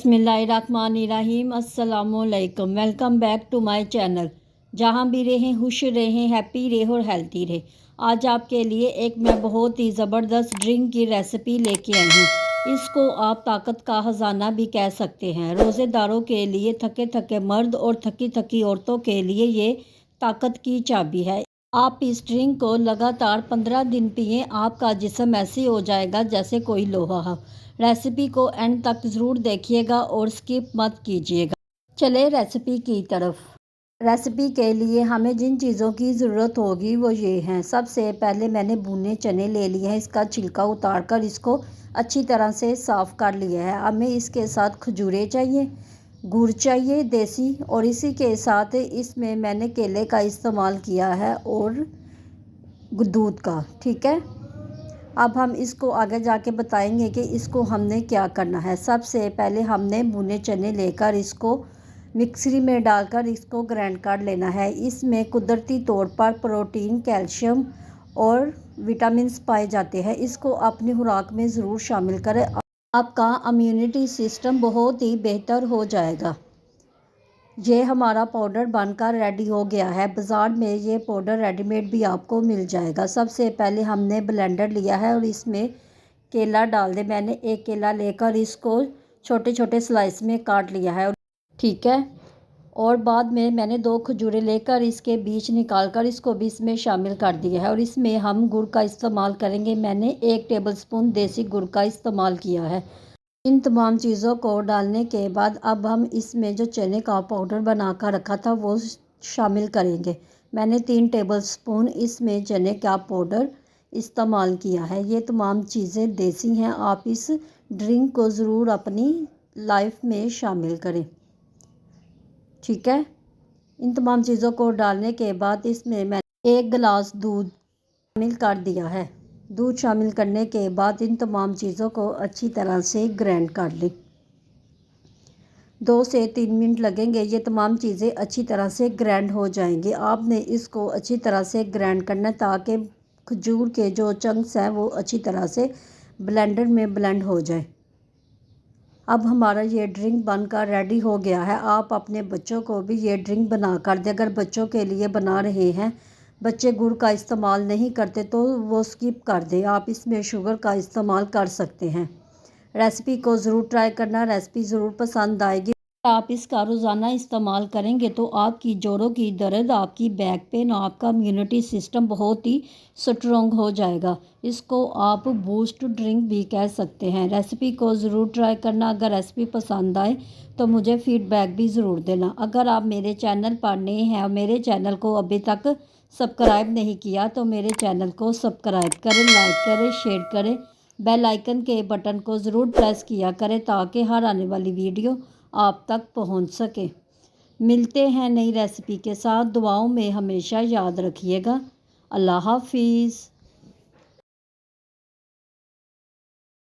बिस्मिल्लाहिर्रहमानिर्रहीम अस्सलामुअलैकुम। Welcome back to my channel. जहाँ भी रहें खुश रहें, हैप्पी रहें और हेल्थी रहें। आज आपके लिए एक मैं बहुत ही ज़बरदस्त ड्रिंक की रेसिपी लेके आई हूँ। इसको आप ताकत का ख़जाना भी कह सकते हैं। रोज़ेदारों के लिए, थके थके मर्द और थकी थकी औरतों के लिए ये ताकत की चाबी है। आप इस ड्रिंक को लगातार 15 दिन पिएं, आपका जिस्म ऐसे हो जाएगा जैसे कोई लोहा हो। रेसिपी को एंड तक ज़रूर देखिएगा और स्किप मत कीजिएगा। चले रेसिपी की तरफ। रेसिपी के लिए हमें जिन चीज़ों की ज़रूरत होगी वो ये हैं। सबसे पहले मैंने भुने चने ले लिए हैं। इसका छिलका उतार कर इसको अच्छी तरह से साफ़ कर लिया है। हमें इसके साथ खजूरें चाहिए, गुड़ चाहिए देसी, और इसी के साथ इसमें मैंने केले का इस्तेमाल किया है और दूध का। ठीक है, अब हम इसको आगे जाके बताएंगे कि इसको हमने क्या करना है। सबसे पहले हमने भुने चने लेकर इसको मिक्सी में डालकर इसको ग्राइंड कर लेना है। इसमें कुदरती तौर पर प्रोटीन, कैल्शियम और विटामिन्स पाए जाते हैं। इसको अपनी खुराक में ज़रूर शामिल करें। आपका इम्यूनिटी सिस्टम बहुत ही बेहतर हो जाएगा। ये हमारा पाउडर बनकर रेडी हो गया है। बाज़ार में ये पाउडर रेडीमेड भी आपको मिल जाएगा। सबसे पहले हमने ब्लेंडर लिया है और इसमें केला डाल दे। मैंने एक केला लेकर इसको छोटे छोटे स्लाइस में काट लिया है। ठीक है, और बाद में मैंने 2 खजूरें लेकर इसके बीज निकाल कर इसको भी इसमें शामिल कर दिया है। और इसमें हम गुड़ का इस्तेमाल करेंगे। मैंने 1 टेबलस्पून देसी गुड़ का इस्तेमाल किया है। इन तमाम चीज़ों को डालने के बाद अब हम इसमें जो चने का पाउडर बना कर रखा था वो शामिल करेंगे। मैंने 3 टेबलस्पून इसमें चने का पाउडर इस्तेमाल किया है। ये तमाम चीज़ें देसी हैं। आप इस ड्रिंक को ज़रूर अपनी लाइफ में शामिल करें। ठीक है, इन तमाम चीज़ों को डालने के बाद इसमें मैंने 1 गिलास दूध शामिल कर दिया है। दूध शामिल करने के बाद इन तमाम चीज़ों को अच्छी तरह से ग्राइंड कर लें। 2 से 3 मिनट लगेंगे, ये तमाम चीज़ें अच्छी तरह से ग्राइंड हो जाएंगी। आपने इसको अच्छी तरह से ग्राइंड करना है ताकि खजूर के जो चंक्स हैं वो अच्छी तरह से ब्लेंडर में ब्लेंड हो जाए। अब हमारा ये ड्रिंक बनकर रेडी हो गया है। आप अपने बच्चों को भी ये ड्रिंक बना कर दें। अगर बच्चों के लिए बना रहे हैं, बच्चे गुड़ का इस्तेमाल नहीं करते तो वो स्किप कर दें। आप इसमें शुगर का इस्तेमाल कर सकते हैं। रेसिपी को ज़रूर ट्राई करना, रेसिपी ज़रूर पसंद आएगी। आप इसका रोज़ाना इस्तेमाल करेंगे तो आपकी जोड़ों की दर्द, आपकी बैक पेन, आपका इम्यूनिटी सिस्टम बहुत ही स्ट्रॉन्ग हो जाएगा। इसको आप बूस्ट ड्रिंक भी कह सकते हैं। रेसिपी को ज़रूर ट्राई करना। अगर रेसिपी पसंद आए तो मुझे फ़ीडबैक भी ज़रूर देना। अगर आप मेरे चैनल पर नए हैं और मेरे चैनल को अभी तक सब्सक्राइब नहीं किया तो मेरे चैनल को सब्सक्राइब करें, लाइक करें, शेयर करें। बेल आइकन के बटन को ज़रूर प्रेस किया करें ताकि हर आने वाली वीडियो आप तक पहुंच सके। मिलते हैं नई रेसिपी के साथ। दुआओं में हमेशा याद रखिएगा। अल्लाह हाफिज़।